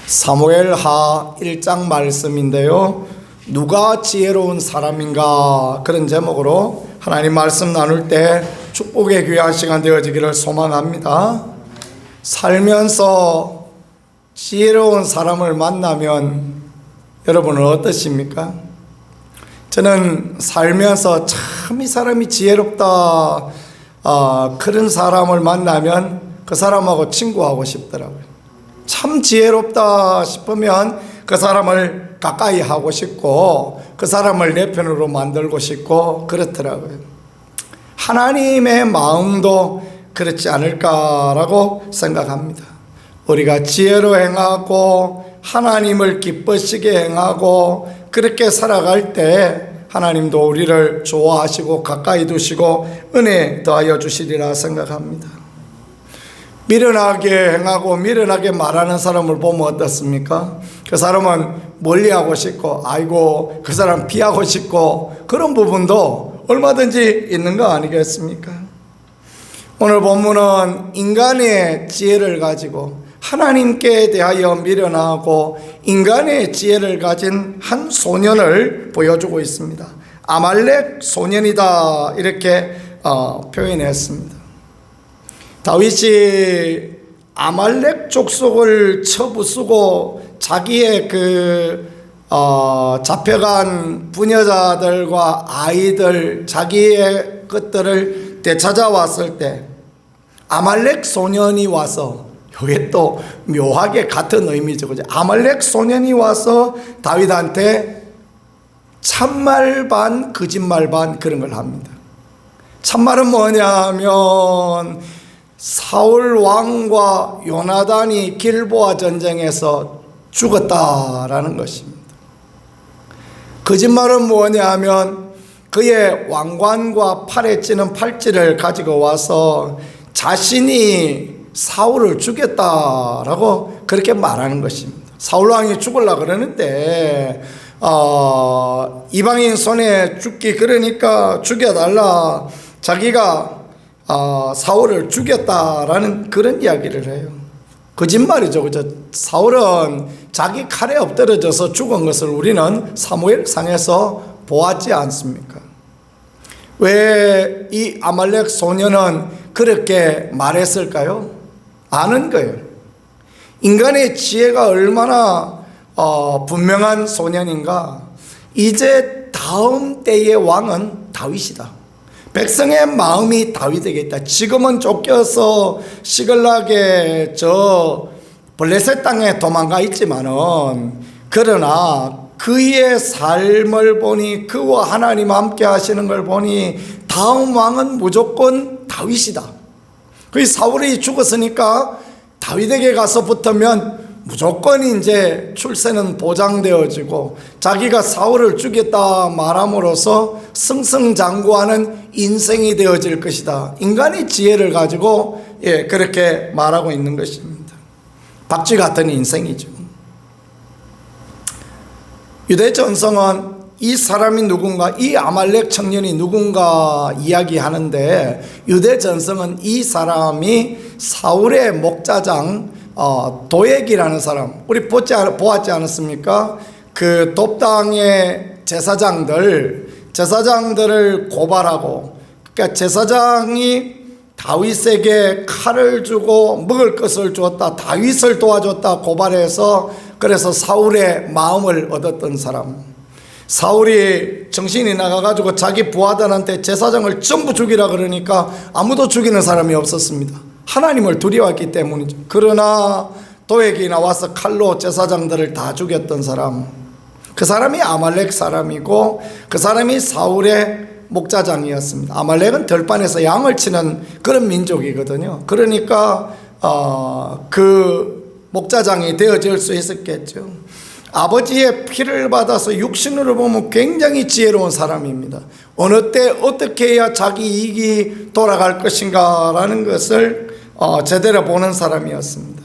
사무엘하 1장 말씀인데요, 누가 지혜로운 사람인가, 그런 제목으로 하나님 말씀 나눌 때 축복의 귀한 시간 되어지기를 소망합니다. 살면서 지혜로운 사람을 만나면 여러분은 어떠십니까? 저는 살면서 참 이 사람이 지혜롭다, 그런 사람을 만나면 그 사람하고 친구하고 싶더라고요. 참 지혜롭다 싶으면 그 사람을 가까이 하고 싶고 그 사람을 내 편으로 만들고 싶고 그렇더라고요. 하나님의 마음도 그렇지 않을까라고 생각합니다. 우리가 지혜로 행하고 하나님을 기쁘시게 행하고 그렇게 살아갈 때 하나님도 우리를 좋아하시고 가까이 두시고 은혜 더하여 주시리라 생각합니다. 미련하게 행하고 미련하게 말하는 사람을 보면 어떻습니까? 그 사람은 멀리하고 싶고 아이고 그 사람 피하고 싶고 그런 부분도 얼마든지 있는 거 아니겠습니까? 오늘 본문은 인간의 지혜를 가지고 하나님께 대하여 미련하고 인간의 지혜를 가진 한 소년을 보여주고 있습니다. 아말렉 소년이다, 이렇게 표현했습니다. 다윗이 아말렉 족속을 쳐부수고 자기의 잡혀간 부녀자들과 아이들, 자기의 것들을 되찾아왔을 때 아말렉 소년이 와서, 이게 또 묘하게 같은 의미죠. 아말렉 소년이 와서 다윗한테 참말 반 거짓말 반 그런 걸 합니다. 참말은 뭐냐 하면 사울 왕과 요나단이 길보아 전쟁에서 죽었다라는 것입니다. 거짓말은 뭐냐 하면 그의 왕관과 팔에 찌는 팔찌를 가지고 와서 자신이 사울을 죽였다라고 그렇게 말하는 것입니다. 사울 왕이 죽으려고 그러는데 이방인 손에 죽기 그러니까 죽여달라, 자기가 사울을 죽였다라는 그런 이야기를 해요. 거짓말이죠. 그죠? 사울은 자기 칼에 엎드려져서 죽은 것을 우리는 사무엘상에서 보았지 않습니까? 왜 이 아말렉 소년은 그렇게 말했을까요? 아는 거예요. 인간의 지혜가 얼마나 분명한 소년인가. 이제 다음 때의 왕은 다윗이다. 백성의 마음이 다윗에게 있다. 지금은 쫓겨서 시글락에 저 블레셋 땅에 도망가 있지만은, 그러나 그의 삶을 보니, 그와 하나님 함께 하시는 걸 보니 다음 왕은 무조건 다윗이다. 그 사울이 죽었으니까 다윗에게 가서 붙으면 무조건 이제 출세는 보장되어지고 자기가 사울을 죽였다 말함으로써 승승장구하는 인생이 되어질 것이다. 인간의 지혜를 가지고 그렇게 말하고 있는 것입니다. 박쥐 같은 인생이죠. 유대 전성은 이 사람이 누군가, 이 아말렉 청년이 누군가 이야기하는데, 유대 전성은 이 사람이 사울의 목자장 도액이라는 사람, 우리 보았지 않았습니까? 그 돕당의 제사장들을 고발하고, 그러니까 제사장이 다윗에게 칼을 주고 먹을 것을 주었다, 다윗을 도와줬다 고발해서, 그래서 사울의 마음을 얻었던 사람. 사울이 정신이 나가가지고 자기 부하들한테 제사장을 전부 죽이라 그러니까 아무도 죽이는 사람이 없었습니다. 하나님을 두려워했기 때문이죠. 그러나 도액이 나와서 칼로 제사장들을 다 죽였던 사람, 그 사람이 아말렉 사람이고 그 사람이 사울의 목자장이었습니다. 아말렉은 들판에서 양을 치는 그런 민족이거든요. 그러니까 그 목자장이 되어질 수 있었겠죠. 아버지의 피를 받아서 육신으로 보면 굉장히 지혜로운 사람입니다. 어느 때 어떻게 해야 자기 이익이 돌아갈 것인가 라는 것을 제대로 보는 사람이었습니다.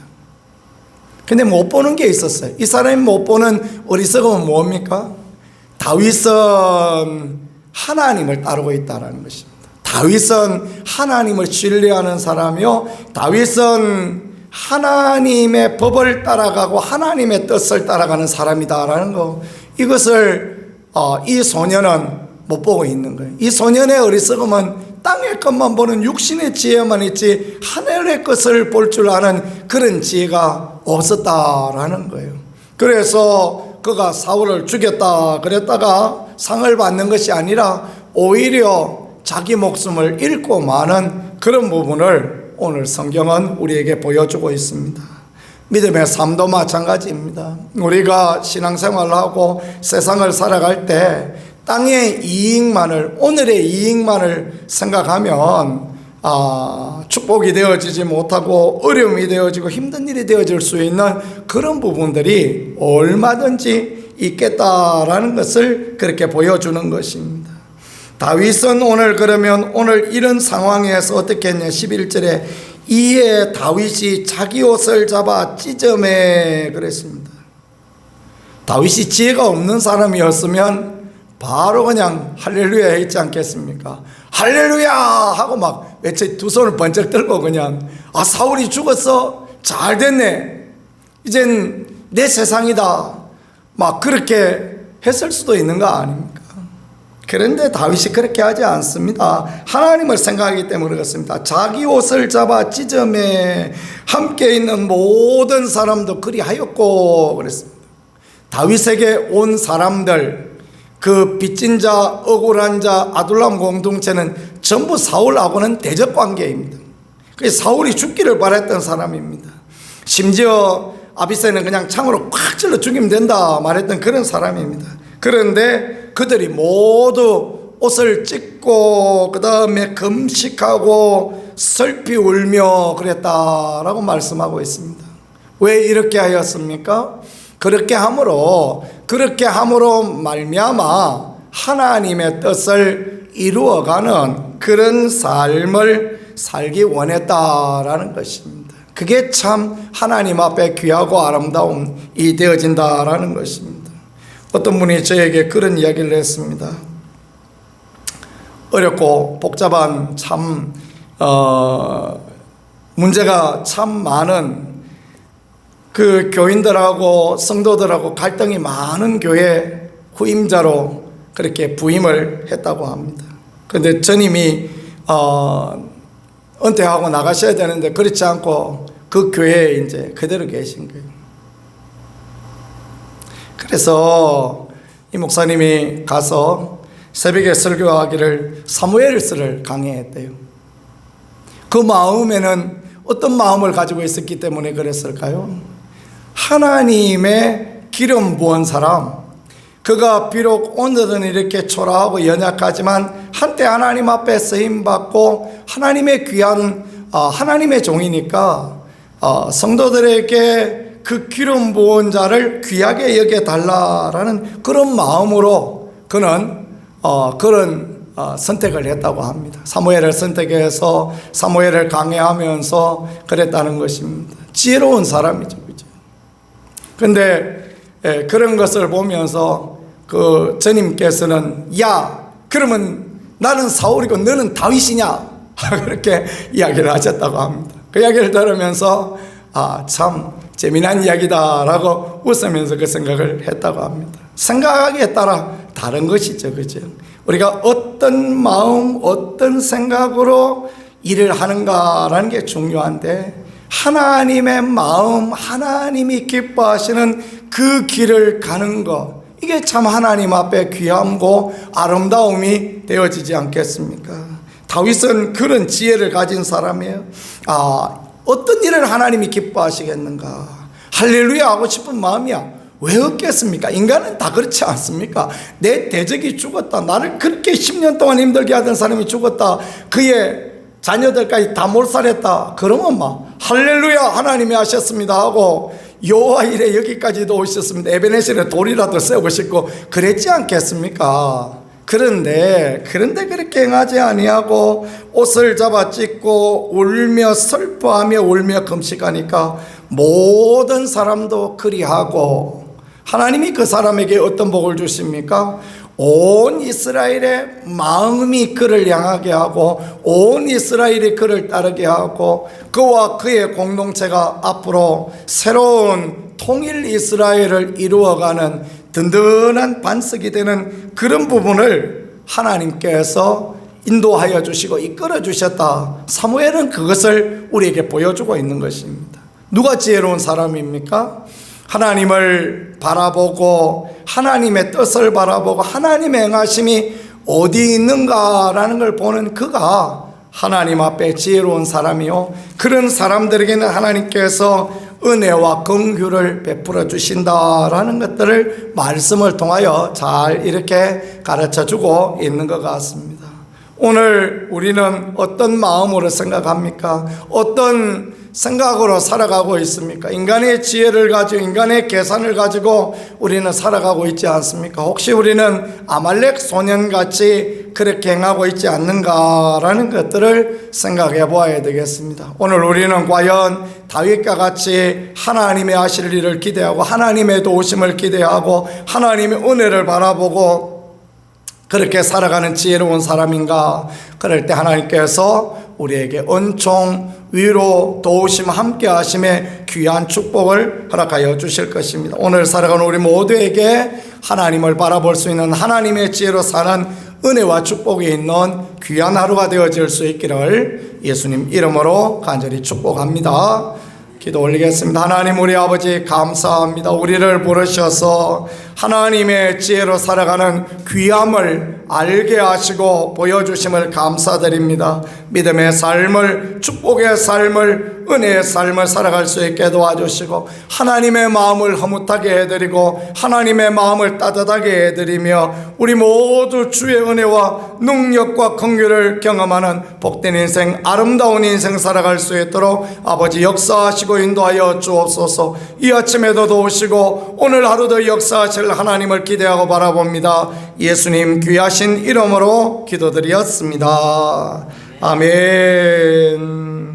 근데 못 보는 게 있었어요. 이 사람이 못 보는 어리석음은 뭡니까? 다윗은 하나님을 따르고 있다는 것입니다. 다윗은 하나님을 신뢰하는 사람이요, 다윗은 하나님의 법을 따라가고 하나님의 뜻을 따라가는 사람이다라는 거, 이것을 이 소년은 못 보고 있는 거예요. 이 소년의 어리석음은 땅의 것만 보는 육신의 지혜만 있지 하늘의 것을 볼 줄 아는 그런 지혜가 없었다라는 거예요. 그래서 그가 사울을 죽였다 그랬다가 상을 받는 것이 아니라 오히려 자기 목숨을 잃고 마는 그런 부분을 오늘 성경은 우리에게 보여주고 있습니다. 믿음의 삶도 마찬가지입니다. 우리가 신앙생활을 하고 세상을 살아갈 때 땅의 이익만을, 오늘의 이익만을 생각하면 축복이 되어지지 못하고 어려움이 되어지고 힘든 일이 되어질 수 있는 그런 부분들이 얼마든지 있겠다라는 것을 그렇게 보여주는 것입니다. 다윗은 오늘 이런 상황에서 어떻게 했냐. 11절에 이에 다윗이 자기 옷을 잡아 찢어매 그랬습니다. 다윗이 지혜가 없는 사람이었으면 바로 그냥 할렐루야 했지 않겠습니까? 할렐루야 하고 막 외쳐 두 손을 번쩍 들고 그냥 사울이 죽었어? 잘 됐네. 이젠 내 세상이다. 막 그렇게 했을 수도 있는 거 아닙니까? 그런데 다윗이 그렇게 하지 않습니다. 하나님을 생각하기 때문에 그렇습니다. 자기 옷을 잡아 찢어매 함께 있는 모든 사람도 그리하였고 그랬습니다. 다윗에게 온 사람들, 그 빚진 자, 억울한 자, 아둘람 공동체는 전부 사울하고는 대적 관계입니다. 그래서 사울이 죽기를 바랬던 사람입니다. 심지어 아비새는 그냥 창으로 콱 찔러 죽이면 된다 말했던 그런 사람입니다. 그런데 그들이 모두 옷을 찢고 그 다음에 금식하고 슬피 울며 그랬다라고 말씀하고 있습니다. 왜 이렇게 하였습니까? 그렇게 함으로 말미암아 하나님의 뜻을 이루어가는 그런 삶을 살기 원했다라는 것입니다. 그게 참 하나님 앞에 귀하고 아름다움이 되어진다라는 것입니다. 어떤 분이 저에게 그런 이야기를 했습니다. 어렵고 복잡한 참 문제가 참 많은 그 교인들하고 성도들하고 갈등이 많은 교회 후임자로 그렇게 부임을 했다고 합니다. 그런데 전임이 은퇴하고 나가셔야 되는데 그렇지 않고 그 교회에 이제 그대로 계신 거예요. 그래서 이 목사님이 가서 새벽에 설교하기를 사무엘서를 강해했대요. 그 마음에는 어떤 마음을 가지고 있었기 때문에 그랬을까요? 하나님의 기름 부은 사람, 그가 비록 오늘은 이렇게 초라하고 연약하지만 한때 하나님 앞에 쓰임받고 하나님의 귀한 하나님의 종이니까 성도들에게 그 기름 부은 자를 귀하게 여겨달라라는 그런 마음으로 그는 그런 선택을 했다고 합니다. 사무엘을 선택해서 사무엘을 강해하면서 그랬다는 것입니다. 지혜로운 사람이죠, 그죠? 그런데 그런 것을 보면서 그 전임께서는 그러면 나는 사울이고 너는 다윗이냐? 그렇게 이야기를 하셨다고 합니다. 그 이야기를 들으면서 참 재미난 이야기다라고 웃으면서 그 생각을 했다고 합니다. 생각하기에 따라 다른 것이죠, 그죠? 우리가 어떤 마음, 어떤 생각으로 일을 하는가라는 게 중요한데 하나님의 마음, 하나님이 기뻐하시는 그 길을 가는 것, 이게 참 하나님 앞에 귀함고 아름다움이 되어지지 않겠습니까? 다윗은 그런 지혜를 가진 사람이에요. 어떤 일을 하나님이 기뻐하시겠는가? 할렐루야 하고 싶은 마음이야. 왜 없겠습니까? 인간은 다 그렇지 않습니까? 내 대적이 죽었다. 나를 그렇게 10년 동안 힘들게 하던 사람이 죽었다. 그의 자녀들까지 다 몰살했다. 그러면 막 할렐루야 하나님이 하셨습니다 하고 여호와 이래 여기까지도 오셨습니다. 에베네셀에 돌이라도 세우고 싶고 그랬지 않겠습니까? 그런데 그렇게 행하지 아니하고 옷을 잡아 찢고 울며 슬퍼하며 울며 금식하니까 모든 사람도 그리하고 하나님이 그 사람에게 어떤 복을 주십니까? 온 이스라엘의 마음이 그를 향하게 하고 온 이스라엘이 그를 따르게 하고 그와 그의 공동체가 앞으로 새로운 통일 이스라엘을 이루어가는 든든한 반석이 되는 그런 부분을 하나님께서 인도하여 주시고 이끌어 주셨다. 사무엘은 그것을 우리에게 보여주고 있는 것입니다. 누가 지혜로운 사람입니까? 하나님을 바라보고 하나님의 뜻을 바라보고 하나님의 행하심이 어디 있는가라는 걸 보는 그가 하나님 앞에 지혜로운 사람이요, 그런 사람들에게는 하나님께서 은혜와 긍휼을 베풀어 주신다라는 것들을 말씀을 통하여 잘 이렇게 가르쳐 주고 있는 것 같습니다. 오늘 우리는 어떤 마음으로 생각합니까? 어떤 생각으로 살아가고 있습니까? 인간의 지혜를 가지고 인간의 계산을 가지고 우리는 살아가고 있지 않습니까? 혹시 우리는 아말렉 소년같이 그렇게 행하고 있지 않는가라는 것들을 생각해 보아야 되겠습니다. 오늘 우리는 과연 다윗과 같이 하나님의 하실 일을 기대하고 하나님의 도우심을 기대하고 하나님의 은혜를 바라보고 그렇게 살아가는 지혜로운 사람인가? 그럴 때 하나님께서 우리에게 은총, 위로, 도우심, 함께 하심의 귀한 축복을 허락하여 주실 것입니다. 오늘 살아가는 우리 모두에게 하나님을 바라볼 수 있는 하나님의 지혜로 사는 은혜와 축복이 있는 귀한 하루가 되어질 수 있기를 예수님 이름으로 간절히 축복합니다. 기도 올리겠습니다. 하나님 우리 아버지 감사합니다. 우리를 부르셔서 하나님의 지혜로 살아가는 귀함을 알게 하시고 보여주심을 감사드립니다. 믿음의 삶을, 축복의 삶을, 은혜의 삶을 살아갈 수 있게 도와주시고 하나님의 마음을 허무하게 해드리고 하나님의 마음을 따뜻하게 해드리며 우리 모두 주의 은혜와 능력과 긍휼을 경험하는 복된 인생, 아름다운 인생 살아갈 수 있도록 아버지 역사하시고 인도하여 주옵소서. 이 아침에도 도우시고 오늘 하루도 역사하실 하나님을 기대하고 바라봅니다. 예수님 귀하신 이름으로 기도드렸습니다. 아멘.